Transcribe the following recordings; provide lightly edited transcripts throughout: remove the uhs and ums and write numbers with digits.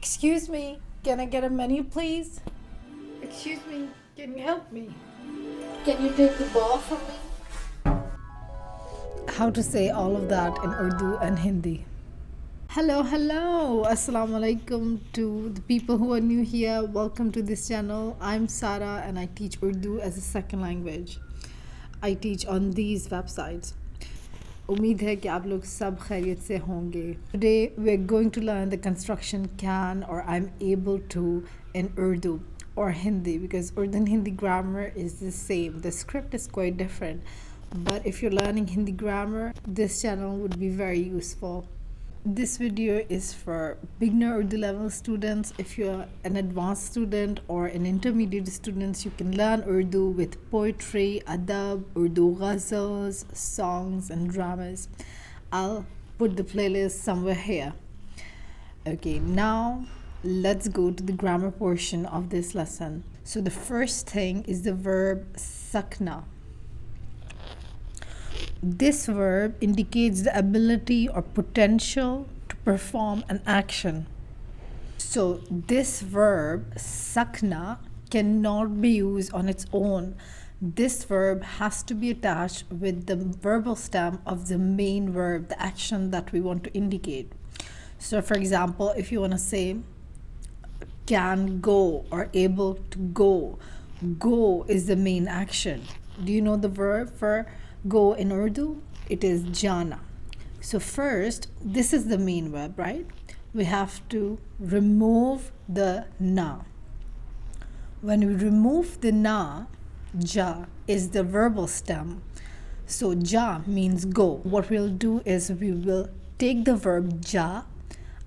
Excuse me, can I get a menu, please? Excuse me, can you help me? Can you take the ball from me? How to say all of that in Urdu and Hindi. Hello, assalamu alaikum to the people who are new here. Welcome to this channel. I'm Sara and I teach Urdu as a second language. I teach on these websites. उम्मीद है कि आप लोग सब खैरियत से होंगे. Today we're going to learn the construction can or I'm able to in Urdu or Hindi, because Urdu and Hindi grammar is the same. The script is quite different, but if you're learning Hindi grammar, this channel would be very useful. This video is for beginner Urdu level students. If you're an advanced student or an intermediate student, you can learn Urdu with poetry, adab, Urdu ghazals, songs and dramas. I'll put the playlist somewhere here. Okay, now let's go to the grammar portion of this lesson. So the first thing is the verb sakna. This verb indicates the ability or potential to perform an action. So this verb, sakna, cannot be used on its own. This verb has to be attached with the verbal stem of the main verb, the action that we want to indicate. So for example, if you want to say can go or able to go is the main action. Do you know the verb for go in Urdu? It is jana. So first, this is the main verb, right? We have to remove the na. When we remove the na, ja is the verbal stem. So ja means go. What we'll do is we will take the verb ja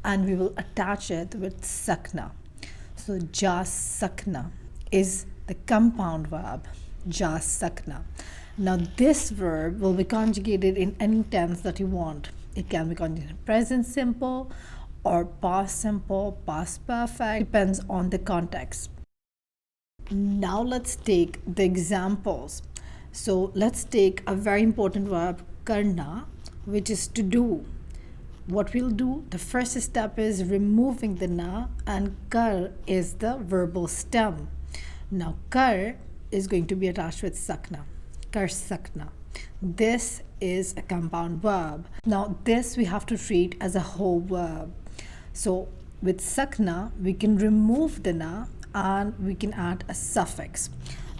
and we will attach it with sakna. So ja sakna is the compound verb, ja sakna. Now this verb will be conjugated in any tense that you want. It can be conjugated in present simple or past simple, past perfect, depends on the context. Now let's take the examples. So let's take a very important verb, karna, which is to do. What we'll do, the first step is removing the na, and kar is the verbal stem. Now kar is going to be attached with sakna. Kar sakna. This is a compound verb. Now this we have to treat as a whole verb. So with sakna we can remove the na and we can add a suffix.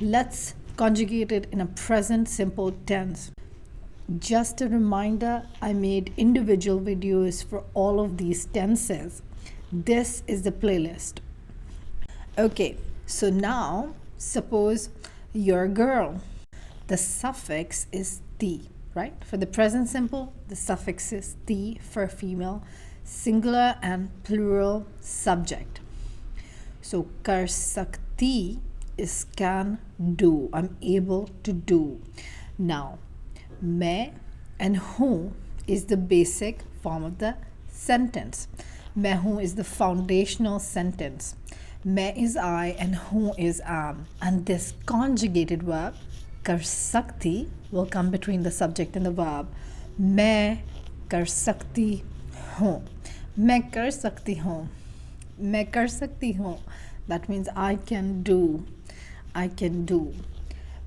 Let's conjugate it in a present simple tense. Just a reminder, I made individual videos for all of these tenses. This is the playlist. Okay, so now suppose you're a girl. The suffix is ti, right? For the present simple, the suffix is ti for female, singular and plural subject. So kar sakti is can do. I'm able to do. Now, मैं and हूँ is the basic form of the sentence. मैं हूँ is the foundational sentence. मैं is I and हूँ is am. And this conjugated verb, कर सकती, will come between the subject and the verb. मैं कर सकती हूँ. मैं कर सकती हूँ. मैं कर सकती हूँ. That means I can do. I can do.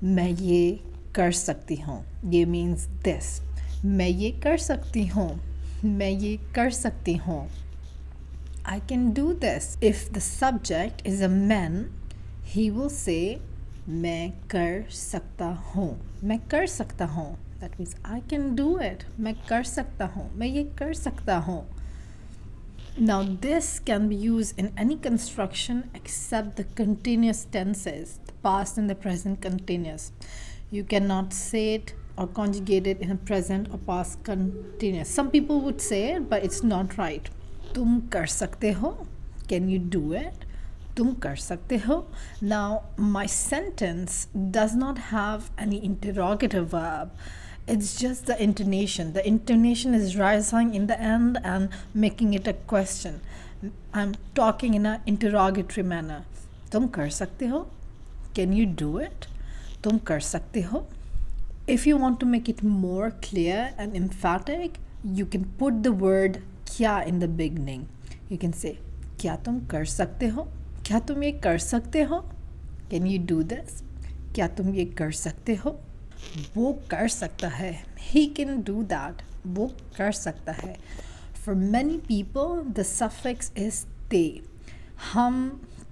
मैं ये कर सकती हूँ. ये means this. मैं ये कर सकती हूँ. मैं ये कर सकती हूँ. I can do this. If the subject is a man, he will say मैं कर सकता हूँ. मैं कर सकता हूँ. That means I can do it. मैं कर सकता हूँ. मैं ये कर सकता हूँ. Now this can be used in any construction except the continuous tenses, the past and the present continuous. You cannot say it or conjugate it in a present or past continuous. Some people would say it, but it's not right. तुम कर सकते हो. Can you do it? तुम कर सकते हो. Now my sentence does not have any interrogative verb. It's just the intonation. The intonation is rising in the end and making it a question. I'm talking in an interrogatory manner. तुम कर सकते हो? Can you do it? तुम कर सकते हो? If you want to make it more clear and emphatic, you can put the word kya in the beginning. You can say क्या तुम कर सकते हो? क्या तुम ये कर सकते हो? Can you do this? क्या तुम ये कर सकते हो? वो कर सकता है, ही कैन डू दैट, वो कर सकता है. For many people the suffix is they. हम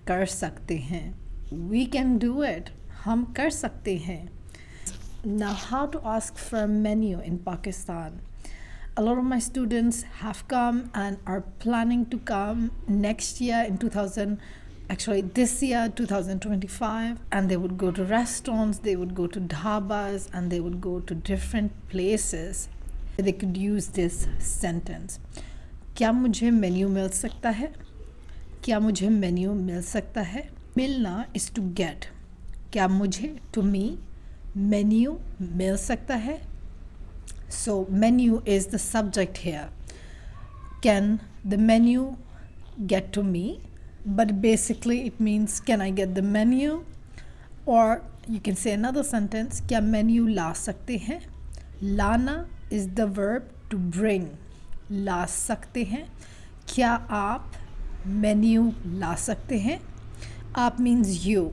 कर सकते हैं, वी कैन डू इट, हम कर सकते हैं. Now, how to ask for a menu in Pakistan? A lot of my students have come and are planning to come next year in 2000, actually this year 2025, and they would go to restaurants, they would go to dhabas, and they would go to different places. They could use this sentence. क्या मुझे menu मिल सकता है? क्या मुझे menu मिल सकता है? मिलना is to get. क्या मुझे, to me, मेन्यू मिल सकता है? So menu is the subject here. Can the menu get to me? But basically it means can I get the menu? Or you can say another sentence, क्या menu ला सकते हैं? लाना is the verb to bring. ला सकते हैं. क्या आप menu ला सकते हैं? आप means you.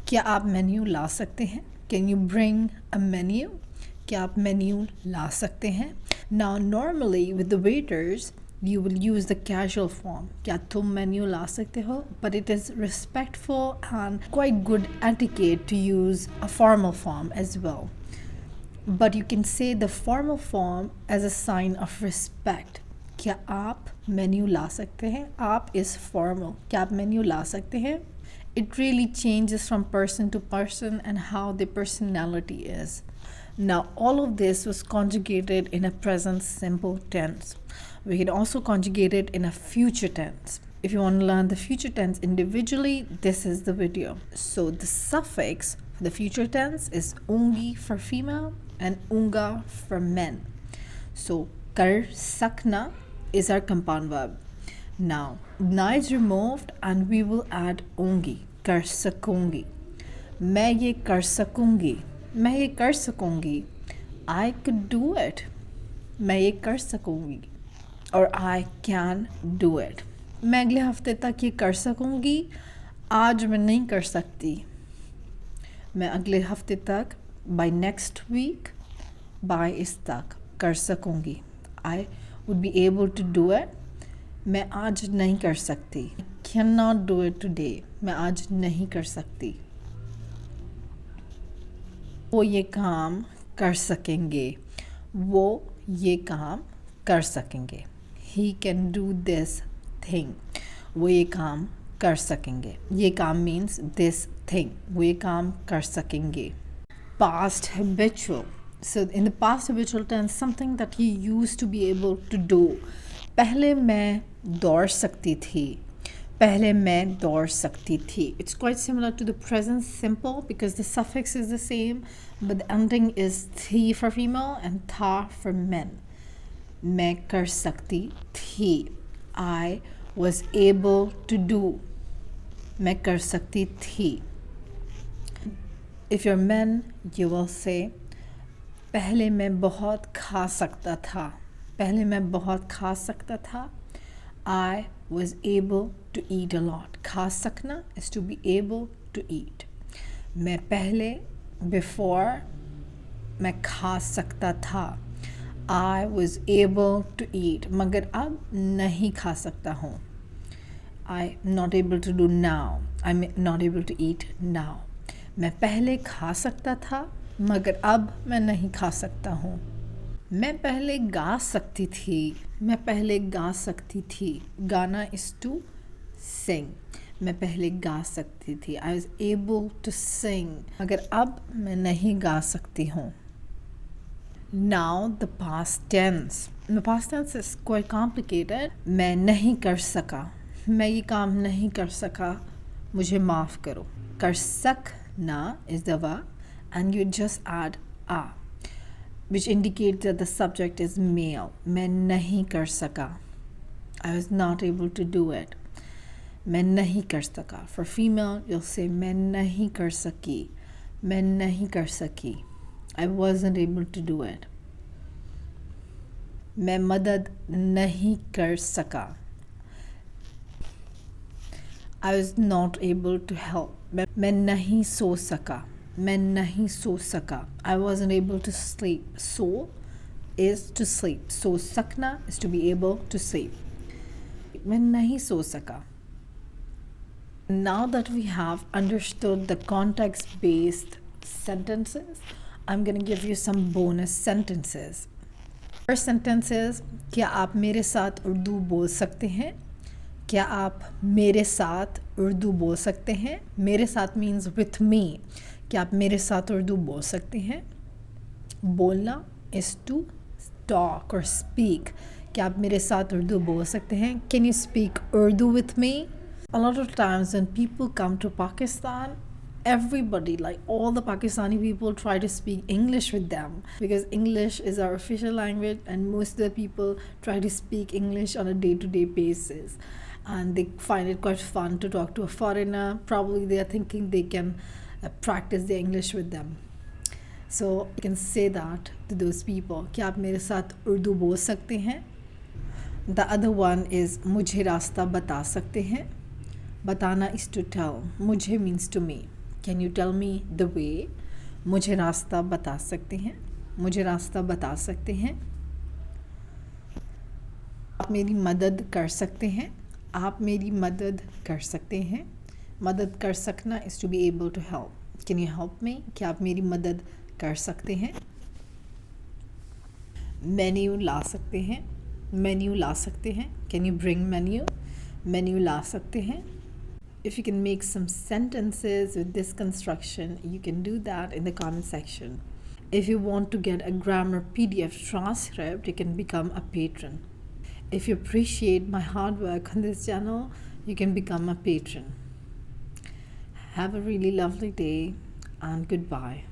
क्या आप मेन्यू ला सकते हैं? Can you bring a menu? क्या आप मेन्यू ला सकते हैं? Now normally with the waiters you will use the casual form. क्या तुम मेन्यू ला सकते हो? But it is respectful and quite good etiquette to use a formal form as well. But you can say the formal form as a sign of respect. क्या आप menu ला सकते हैं? आप is formal. क्या आप मेन्यू ला सकते हैं? It really changes from person to person and how their personality is. Now, all of this was conjugated in a present simple tense. We can also conjugate it in a future tense. If you want to learn the future tense individually, this is the video. So the suffix for the future tense is ungi for female and unga for men. So kar sakna is our compound verb. Now, na is removed and we will add ungi. कर सकूंगी. मैं ये कर सकूंगी. मैं ये कर सकूंगी. I could do it. मैं ये कर सकूंगी. और I can do it. मैं अगले हफ्ते तक ये कर सकूंगी. आज मैं नहीं कर सकती. मैं अगले हफ्ते तक by next week, by इस तक कर सकूंगी. I would be able to do it. मैं आज नहीं कर सकती. Cannot do it today. मैं आज नहीं कर सकती. वो ये काम कर सकेंगे. वो ये काम कर सकेंगे. He can do this thing. वो ये काम कर सकेंगे. ये काम means this thing. वो ये काम कर सकेंगे. Past habitual. So in the past habitual tense, something that he used to be able to do. पहले मैं दौड़ सकती थी. पहले मैं दौड़ सकती थी. It's quite similar to the present simple because the suffix is the same, but the ending is थी for female and था for men. मैं कर सकती थी. I was able to do. मैं कर सकती थी. If you're men, you will say पहले मैं बहुत खा सकता था. पहले मैं बहुत खा सकता था. I was able to eat a lot. खा सकना is to be able to eat. मैं पहले before मैं खा सकता था. I was able to eat. मगर अब नहीं खा सकता हूँ. I'm not able to do now. I'm not able to eat now. मैं पहले खा सकता था मगर अब मैं नहीं खा सकता हूँ. मैं पहले गा सकती थी. मैं पहले गा सकती थी. गाना is to sing. मैं पहले गा सकती थी. I was able to sing. मगर अब मैं नहीं गा सकती हूँ. Now the past tense. The past tense is quite complicated. मैं नहीं कर सका. मैं ये काम नहीं कर सका. मुझे माफ़ करो. कर सकना is the verb and you just add a, which indicates that the subject is male. मैं नहीं कर सका. I was not able to do it. मैं नहीं कर सका. For female, you'll say मैं नहीं कर सकी. मैं नहीं कर सकी. I wasn't able to do it. मैं मदद नहीं कर सका. I was not able to help. मैं नहीं सो सका. मैं नहीं सो सका. I wasn't able to sleep. So is to sleep. So sakna is to be able to sleep. मैं नहीं सो सका. Now that we have understood the context-based sentences, I'm going to give you some bonus sentences. First sentence is, क्या आप मेरे साथ उर्दू बोल सकते हैं? क्या आप मेरे साथ उर्दू बोल सकते हैं? मेरे साथ means with me. क्या आप मेरे साथ उर्दू बोल सकते हैं? बोलना is to talk or speak. क्या आप मेरे साथ उर्दू बोल सकते हैं? Can you speak Urdu with me? A lot of times when people come to Pakistan, everybody, like all the Pakistani people, try to speak English with them because English is our official language and most of the people try to speak English on a day-to-day basis, and they find it quite fun to talk to a foreigner. Probably they are thinking they can practice their English with them. So you can say that to those people. क्या आप मेरे साथ उर्दू बोल सकते हैं? The other one is मुझे रास्ता बता सकते हैं? बताना is to tell. मुझे means to me. Can you tell me the way? मुझे रास्ता बता सकते हैं? मुझे रास्ता बता सकते हैं? आप मेरी मदद कर सकते हैं? आप मेरी मदद कर सकते हैं? मदद कर सकना is to be able to help. Can you help me? क्या आप मेरी मदद कर सकते हैं? मेन्यू ला सकते हैं? मेन्यू ला सकते हैं? Can you bring menu? Menu ला सकते हैं? If you can make some sentences with this construction, you can do that in the comment section. If you want to get a grammar PDF transcript, you can become a patron. If you appreciate my hard work on this channel, you can become a patron. Have a really lovely day and goodbye.